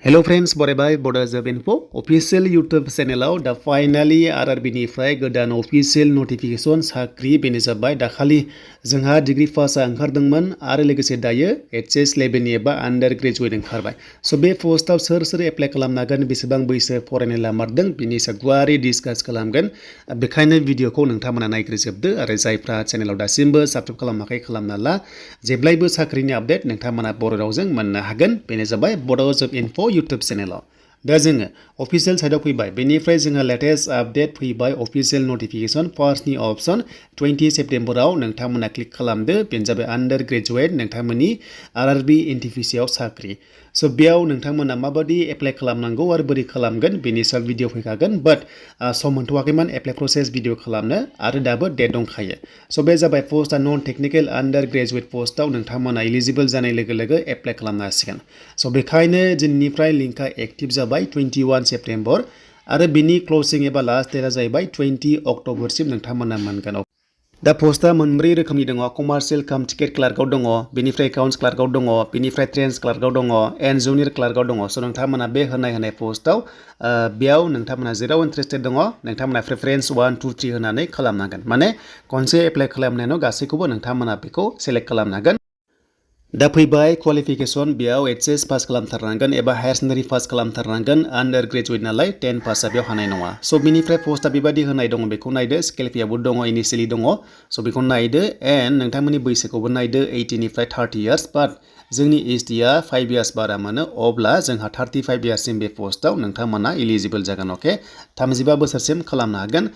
Hello friends, बरायबाय Bodo Job Info official YouTube channel दा finally RRB निफ्राय गोदान official notification साख्रि बेनो जाबाय दाखालि जोंहा डिग्री पासआ ओंखारदोंमोन आरो लोगोसे दायो HS लेभेलनि एबा आन्डार ग्रेजुवेट ओंखारबाय स' बे पस्टआव सोर एप्लाइ खालामनो हागोन बेसेबां बैसो फरायनाय लामारदों बिनि सायाव गुवारै डिसकास खालामगोन बेखायनो भिडिअखौ नोंथांमोना नायग्रोजोबदो आरो जायफ्रा चेनेलाव दासिमबो साबस्क्राइब खालामाखै खालामना ला जेब्लायबो साख्रिनि आपडेट नोंथांमोना बर' रावजों मोननो हागोन बेनो जाबाय Bodo Job Info YouTube चेनेलाव दा जोङो अफिशियल साइडआव फैबाय बेनिफ्राय जोंहा लेटेस्ट आपडेट फैबाय अफिशियल नोटिफिकेशन फार्स्टनि ऑप्शन 20 सेप्टेम्बराव नोंथांमोना क्लिक खालामदो बेनो जाबाय आन्डार ग्रेजुवेट नोंथांमोननि आरआरबी एनटिपिसिआव साख्रि स' बेयाव नोंथांमोना माबायदि एप्लाइ खालामनांगौ आरो बोरै खालामगोन बेनि सायाव भिडिअ फैखागोन बाट सम मोनथ'वाखैमोन एप्लाइ प्रसेस भिडिअ खालामनो आरो दाबो डेट दंखायो स' बे जाबाय पस्टआ नन टेक्निकेल आन्डार ग्रेजुवेट पस्टआव नोंथांमोना इलिजिबल जानाय लोगो लोगो एप्लाइ खालामनो हासिगोन स' बेखायनो जोंनिफ्राय लिंकआ एक्टिभ जाबाय 21 सेप्टेम्बर आरो बिनि क्लोजिं एबा लास्ट डेटआ जाहैबाय 20 अक्ट'बरसिम नोंथांमोना मोनगोन दा पस्टआ मोनब्रै रोखोमनि दङ कमार्शियेल काम टिकेट क्लार्कआव दङ बेनिफ्राय एकाउन्ट्स क्लार्कआव दङ बेनिफ्राय ट्रेन्स क्लार्कआव दङ एन्ड जुनियर क्लार्कआव दङ स' नोंथांमोना बे होनाय पस्टआव बेयाव नोंथांमोना जेराव इन्ट्रेस्टेड दङ नोंथांमोना प्रेफारेन्स 1 2 3 होनानै खालामनांगोन माने खनसे एप्लाइ खालामनायाव गासैखौबो नोंथांमोना बेखौ सेलेक्ट खालामनो हागोन दा फैबाय क्वालिफिकेशन बेयाव HS पास खालामथारनांगोन एबा हायार सेकेन्डारि पास खालामथारनांगोन आन्डार ग्रेजुवेट नालाय 10 पासआ बेयाव हानाय नङा स' बिनिफ्राय पस्टआ बेबायदि होनाय दङ बेखौ नायदो स्केल पेआबो दङ इनिशियेलि दङ स' बेखौ नायदो एन्ड नोंथांमोननि बैसोखौबो नायदो 18 निफ्राय 30 इयार्स बाट जोंनि एसडिआ 5 इयार्स बारा मोनो अब्ला जोंहा 35 इयार्ससिम बे पस्टआव नोंथांमोना इलिजिबल जागोन अके 35 बोसोरसिम खालामनो हागोन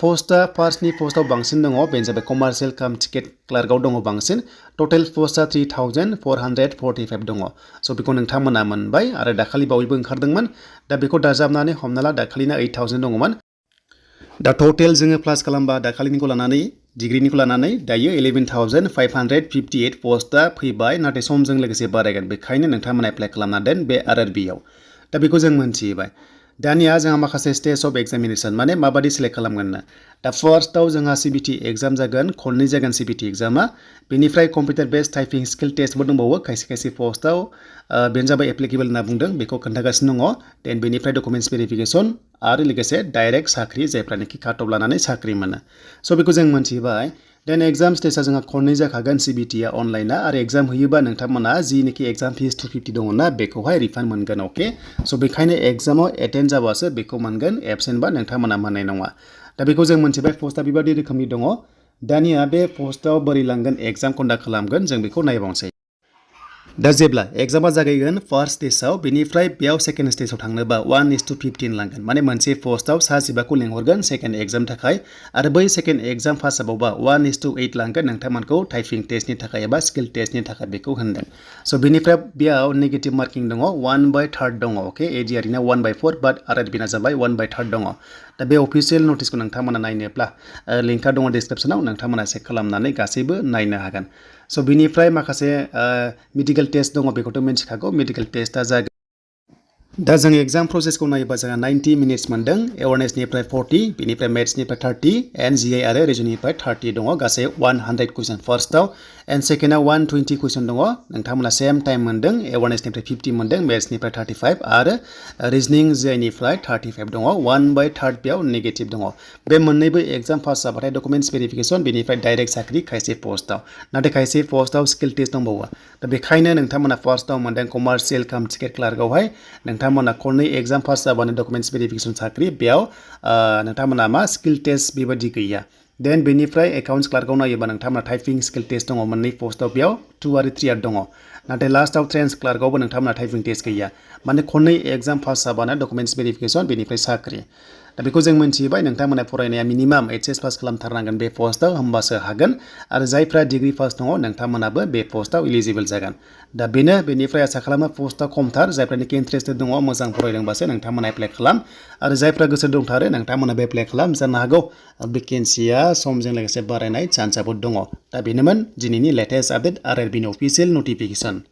पस्टआ फार्स्टनि पस्टआव बांसिन दङ बेनो जाबाय कमार्शियेल काम टिकेट क्लार्कआव दङ बांसिन टटेल पस्टआ 3445 दङ स' बेखौ नोंथांमोना मोनबाय आरो दाखालि बावैबो ओंखारदोंमोन दा बेखौ दाजाबनानै हमना ला दाखालिना 8000 दङमोन दा टटेल जोङो प्लास खालामबा दाखालिनिखौ लानानै डिग्रीनिखौ लानानै दायो 11558 पस्टआ फैबाय नाथाय समजों लोगोसे बारायगोन बेखायनो नोंथांमोना एप्लाइ खालामना दोन बे आरआरबिआव दा बेखौ जों मोनथिबाय दानिया जोंहा माखासे स्टेज अफ एग्जामिनेशन माने माबादि सेलेक्ट खालामगोन ना दा फार्स्टआव जोंहा CBT एग्जाम जागोन खननै जागोन CBT एग्जामा बेनिफ्राय कम्पिउटार बेस्ड टाइपिं स्किल टेस्टबो दंबावो खायसे पस्टआव बेनो जाबाय एप्लिकेबल होनना बुंदों बेखौ खोन्थागासिनो दङ देन बेनिफ्राय डकुमेन्ट्स भेरिफिकेशन आरो लोगोसे डाइरेक्ट साख्रि जायफ्रानोखि काट अफ लानानै साख्रि मोनो स' बेखौ जों मोनथिबाय देन एग्जाम स्टेजआ जोंहा खननै जाखागोन CBTआ अनलाइना आरो एग्जाम होयोबा नोंथांमोना जिनिखि एग्जाम फिस 250 दङना बेखौहाय रिफान्ड मोनगोन अके स' बेखायनो एग्जामाव एटेन्ड जाबासो बेखौ मोनगोन एबसेन्टबा नोंथांमोना मोननाय नङा दा बेखौ जों मोनथिबाय पस्टआ बेबायदि रोखोमनि दङ दानिया बे पस्टआव बोरै लांगोन एग्जाम कन्डाक्ट खालामगोन जों बेखौ नायबावनोसै दा जेब्ला एग्जामा जागायगोन फार्स्ट स्टेजआव बेनिफ्राय बेयाव सेकेन्ड स्टेजआव थांनोबा 1:15 लांगोन माने मोनसे पस्टआव 65खौ लिंहरगोन सेकेन्ड एग्जाम थाखाय आरो बै सेकेन्ड एग्जाम पास जाबावबा 1:8 लांगोन नोंथांमोनखौ टाइपिं टेस्टनि थाखाय एबा स्किल टेस्टनि थाखाय बेखौ होनदों स' बेनिफ्राय बेयाव नेगेटिभ मार्किं दङ 1/3 दङ अके एडिआरना 1/4 बाट आरआरबिना जाबाय 1/3 दङ दा बे अफिसियेल नटिसखौ नोंथांमोना नायनोब्ला लिंकआ दङ डिसक्रिपसनाव नोंथांमोना चेक खालामनानै गासैबो नायनो हागोन स' बिनिफ्राय माखासे मेडिकेल टेस्ट दङ बेखौथ' मिन्थिखागौ मेडिकेल टेस्टआ जागोन दा जों एग्जाम प्रसेसखौ नायोबा जोंहा 90 मिनिट्स मोनदों एवारनेसनिफ्राय 40 बेनिफ्राय मेथ्सनिफ्राय 30 एन्ड GI आरो रिजनिंनिफ्राय 30 दङ गासै 100 कुइसन फार्स्टआव एन्ड सेकेन्डआव 120 कुइसन दङ नोंथांमोना सेम टाइम मोनदों एवारनेसनिफ्राय 50 मोनदों मेथ्सनिफ्राय 35 आरो रिजनिं GIनिफ्राय 35 दङ 1/3 बेयाव नेगेटिभ दङ बे मोननैबो एग्जाम पास जाबाथाय डकुमेन्ट्स भेरिफिकेशन बेनिफ्राय डाइरेक्ट साख्रि खायसे पस्टआव नाथाय खायसे पस्टआव स्किल टेस्ट दंबावो दा बेखायनो नोंथांमोना फार्स्टआव मोनदों कमार्शियेल काम टिकेट क्लार्कआवहाय नोंथांमोना खननै एग्जाम पास जाबानो डकुमेन्ट्स भेरिफिकेशन साख्रि बेयाव नोंथांमोना मा स्किल टेस्ट बेबायदि गैया देन बेनिफ्राय एकाउन्ट्स क्लार्कआव नायोबा नोंथांमोना टाइपिं स्किल टेस्ट दङ मोननै पस्टआव बेयाव 2 आरो 3 दङ नाथाय लास्टआव ट्रेन्स क्लार्कआवबो नोंथांमोना टाइपिं टेस्ट गैया माने खननै एग्जाम पास जाबानो डकुमेन्ट्स भेरिफिकेशन बेनिफ्राय साख्रि दा बेखौ जों मोनथिबाय नोंथांमोना फरायनाया मिनिमाम HS पास खालामथारनांगोन बे पस्टआव होमबासो हागोन आरो जायफ्रा डिग्री पास दङ नोंथांमोनाबो बे पस्टआव इलिजिबल जागोन दा बेनो बेनिफ्राय आसा खालामो पस्टआ खमथार जायफ्रानोखि इन्ट्रेस्टेड दङ मोजां फरायदोंबासो नोंथांमोना एप्लाइ खालाम आरो जायफ्रा गोसो दंथारो नोंथांमोनाबो एप्लाइ खालाम जानो हागौ भेकेन्सिया समजों लोगोसे बारायनाय चान्सआबो दङ दा बेनोमोन दिनैनि लेटेस्ट आपडेट आरआरबिनि अफिसियेल नटिफिकेशन